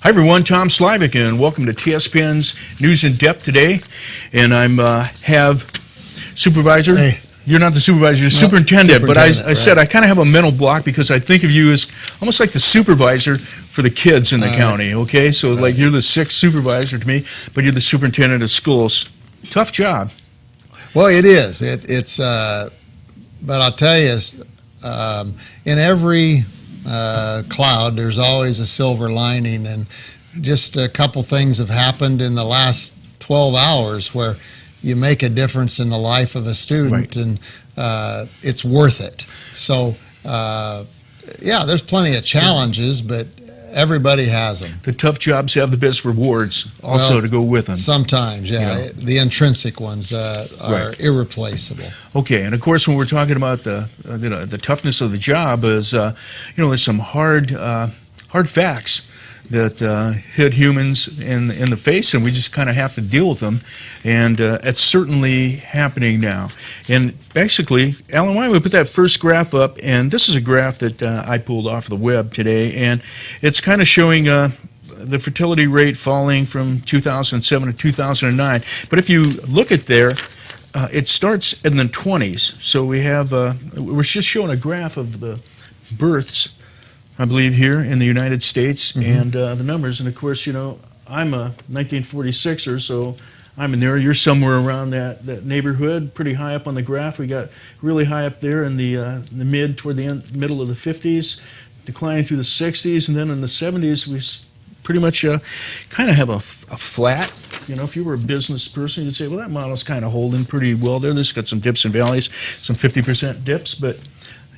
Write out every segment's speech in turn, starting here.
Hi everyone, Tom Slivick, and welcome to TSPN's News in Depth today. And I'm have supervisor. Hey. You're not the supervisor, you're superintendent. But I said I kind of have a mental block because I think of you as almost like the supervisor for the kids in the county. Okay, so like you're the sixth supervisor to me, but you're the superintendent of schools. Tough job. Well, it is. It's but I'll tell you, in every cloud, there's always a silver lining, and just a couple things have happened in the last 12 hours where you make a difference in the life of a student, and it's worth it. So, yeah, there's plenty of challenges, but everybody has them. The tough jobs have the best rewards also to go with them. Sometimes, yeah. The intrinsic ones are irreplaceable. Okay, and of course, when we're talking about the toughness of the job, is there's some hard facts that hit humans in the face, and we just kind of have to deal with them. And it's certainly happening now. And basically, Alan, why don't we put that first graph up? And this is a graph that I pulled off the web today, and it's kind of showing the fertility rate falling from 2007 to 2009. But if you look at there, it starts in the 20s. So we have we're just showing a graph of the births, I believe, here in the United States, and the numbers. And of course, I'm a 1946er, so I'm in there. You're somewhere around that neighborhood, pretty high up on the graph. We got really high up there in the toward the middle of the 50s, declining through the 60s, and then in the 70s we pretty much kind of have a flat. If you were a business person, you'd say, well, that model's kind of holding pretty well there. There's got some dips and valleys, some 50% dips, but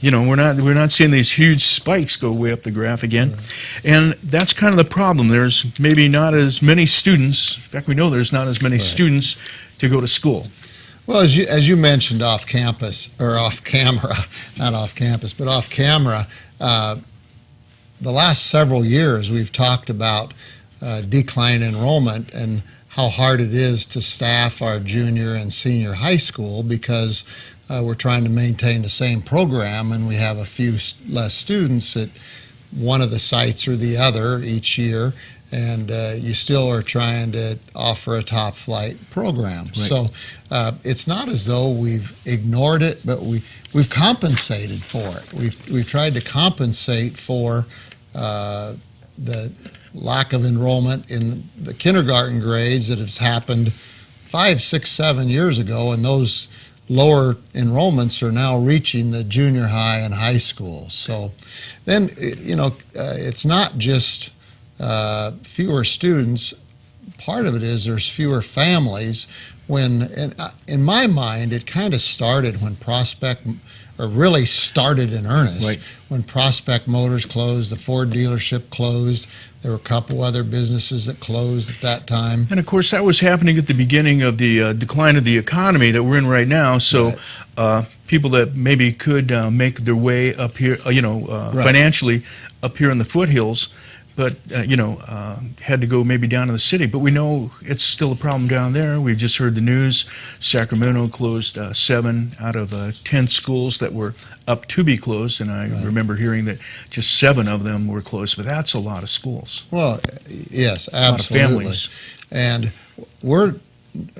we're not seeing these huge spikes go way up the graph again. And that's kind of the problem. There's maybe not as many students. In fact, we know there's not as many students to go to school. Well, as you mentioned off campus, or off camera, not off campus, but off camera, the last several years we've talked about decline enrollment and how hard it is to staff our junior and senior high school because we're trying to maintain the same program, and we have a few less students at one of the sites or the other each year, and you still are trying to offer a top flight program. Right. So it's not as though we've ignored it, but we've compensated for it. We've tried to compensate for the lack of enrollment in the kindergarten grades that has happened 5, 6, 7 years ago, and those lower enrollments are now reaching the junior high and high school. So then, it's not just fewer students. Part of it is there's fewer families. In my mind, it kind of started when really started in earnest, when Prospect Motors closed, the Ford dealership closed. There were a couple other businesses that closed at that time. And of course, that was happening at the beginning of the decline of the economy that we're in right now. So people that maybe could make their way up here, financially up here in the foothills, but had to go maybe down to the city. But we know it's still a problem down there. We've just heard the news. Sacramento closed 7 out of 10 schools that were up to be closed, and I remember hearing that just 7 of them were closed. But that's a lot of schools. Well, yes, absolutely. A lot of families. And we're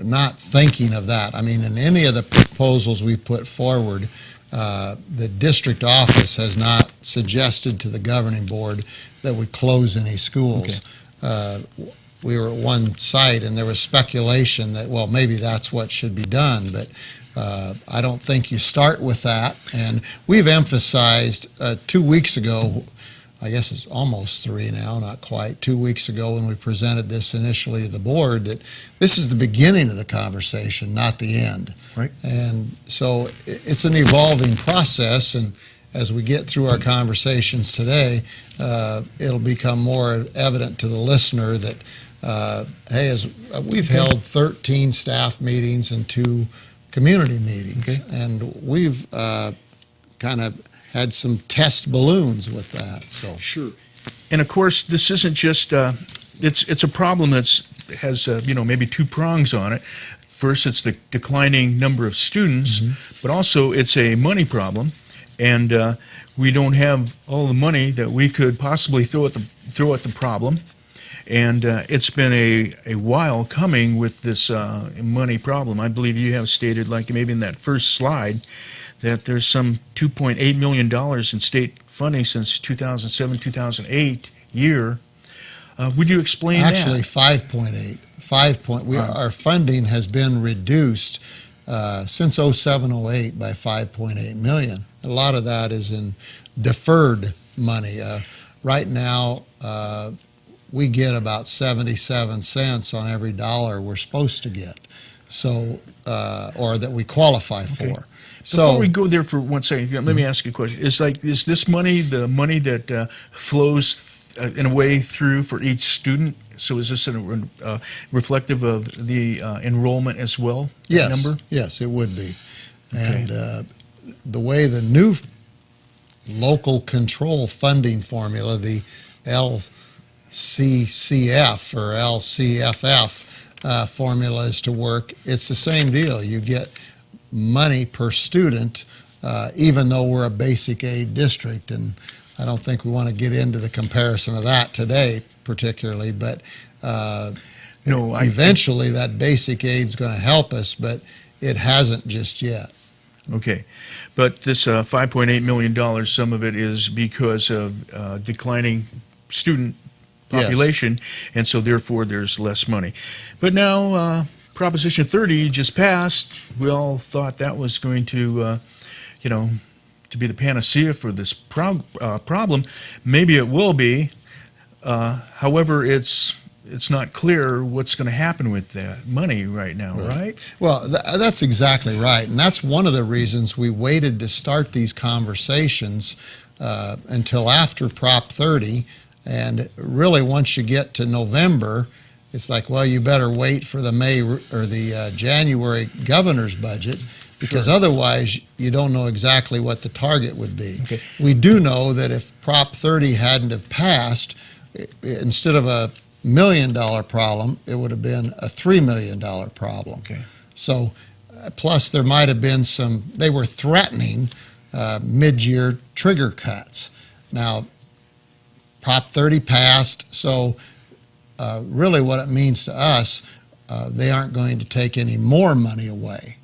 not thinking of that. I mean, in any of the proposals we put forward, the district office has not suggested to the governing board that we close any schools. We were at one site, and there was speculation that, well, maybe that's what should be done, but I don't think you start with that. And we've emphasized 2 weeks ago, I guess it's almost 3 now, not quite, 2 weeks ago when we presented this initially to the board, that this is the beginning of the conversation, not the end. Right. And so it's an evolving process, and as we get through our conversations today, it'll become more evident to the listener that, hey, we've held 13 staff meetings and 2 community meetings, and we've kind of had some test balloons with that. So sure. And of course, this isn't just it's a problem that has maybe 2 prongs on it. First, it's the declining number of students, but also it's a money problem, and we don't have all the money that we could possibly throw at the problem. And it's been a while coming with this money problem. I believe you have stated, like maybe in that first slide, that there's some $2.8 million in state funding since 2007, 2008 year. Would you explain Actually, that? 5.8. Our funding has been reduced since 07-08 by 5.8 million. A lot of that is in deferred money. Right now, we get about 77 cents on every dollar we're supposed to get, so or that we qualify for. Okay. So Before we go there for 1 second, let me ask you a question. Is this money the money that flows in a way through for each student? So is this reflective of the enrollment as well? yes, Number? yes, it would be. Okay. And the way the new local control funding formula, the LCCF or LCFF formula is to work, it's the same deal. You get money per student, even though we're a basic aid district. And I don't think we want to get into the comparison of that today particularly, but eventually that basic aid's going to help us, but it hasn't just yet. Okay. But this $5.8 million, some of it is because of declining student population, and so therefore there's less money. But now Proposition 30 just passed. We all thought that was going to, to be the panacea for this problem. Maybe it will be. However, it's not clear what's going to happen with that money right now, right? Well, that's exactly right, and that's one of the reasons we waited to start these conversations until after Prop 30, and really once you get to November, it's like, well, you better wait for the May or the January governor's budget, because otherwise you don't know exactly what the target would be. Okay. We do know that if Prop 30 hadn't have passed, instead of a $1 million problem, it would have been a $3 million problem. Okay. So, plus there might have been they were threatening mid-year trigger cuts. Now, Prop 30 passed, so really what it means to us, they aren't going to take any more money away.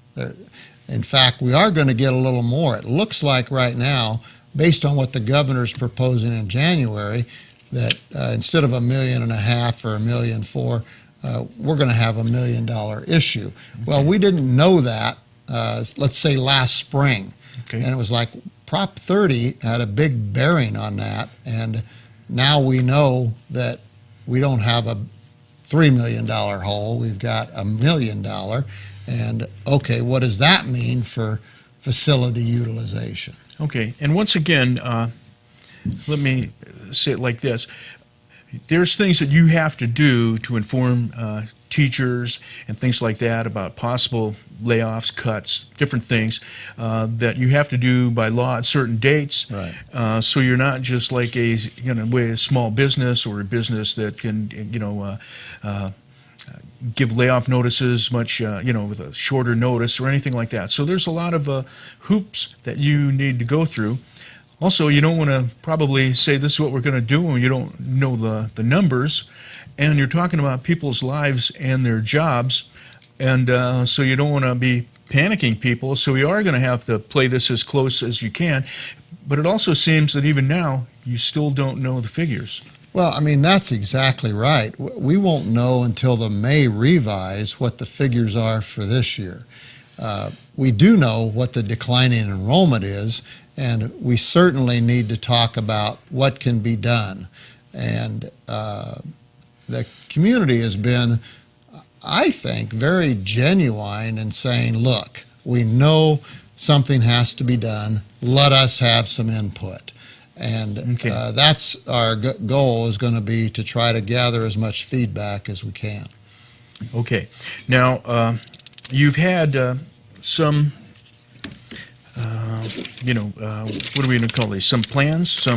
In fact, we are going to get a little more. It looks like right now, based on what the governor's proposing in January, that instead of $1.5 million or $1.4 million, we're going to have $1 million issue. Well, we didn't know that, let's say last spring. Okay. And it was like Prop 30 had a big bearing on that, and now we know that we don't have a $3 million hole, we've got $1 million. And okay, what does that mean for facility utilization? Okay, and once again, let me say it like this. There's things that you have to do to inform teachers and things like that about possible layoffs, cuts, different things that you have to do by law at certain dates. Right. So you're not just like a small business or a business that can give layoff notices much with a shorter notice or anything like that. So there's a lot of hoops that you need to go through. Also, you don't want to probably say this is what we're going to do when you don't know the numbers, and you're talking about people's lives and their jobs, and so you don't want to be panicking people. So you are going to have to play this as close as you can, but it also seems that even now you still don't know the figures. Well, I mean, that's exactly right. We won't know until the May revise what the figures are for this year. We do know what the declining enrollment is, and we certainly need to talk about what can be done. And the community has been, I think, very genuine in saying, look, we know something has to be done. Let us have some input. And that's our goal is going to be to try to gather as much feedback as we can. Okay. Now, you've had some, what are we going to call these? Some plans,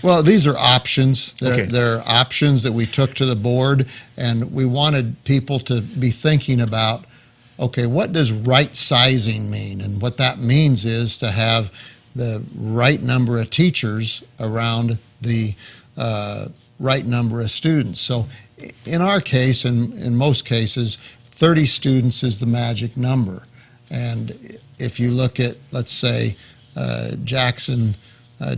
Well, these are options. Okay. They're options that we took to the board, and we wanted people to be thinking about, okay, what does right sizing mean? And what that means is to have the right number of teachers around the right number of students. So in our case, and in most cases, 30 students is the magic number. And if you look at, let's say, Jackson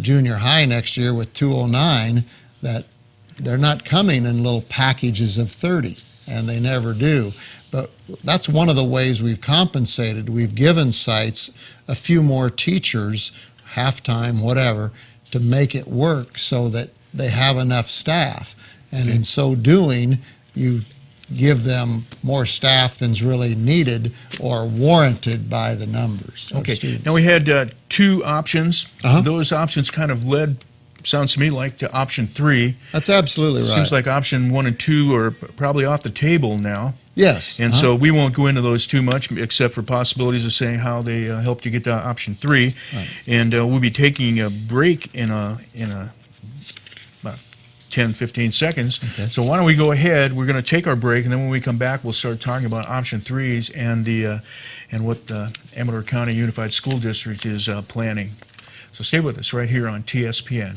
Junior High next year with 209, that they're not coming in little packages of 30, and they never do. But that's one of the ways we've compensated. We've given sites a few more teachers, half-time, whatever, to make it work so that they have enough staff. And in so doing, you give them more staff than's really needed or warranted by the numbers of Okay. students. Now, we had two options. Uh-huh. Those options kind of led, sounds to me like, to option 3. That's absolutely right. Seems like option 1 and 2 are probably off the table now. Yes. And uh-huh. so we won't go into those too much, except for possibilities of saying how they helped you get to option 3. Right. And we'll be taking a break in about 10, 15 seconds. Okay. So why don't we go ahead? We're going to take our break, and then when we come back, we'll start talking about option 3s and what the Amador County Unified School District is planning. So stay with us right here on TSPN.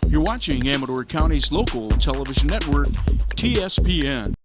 You're watching Amador County's local television network, TSPN.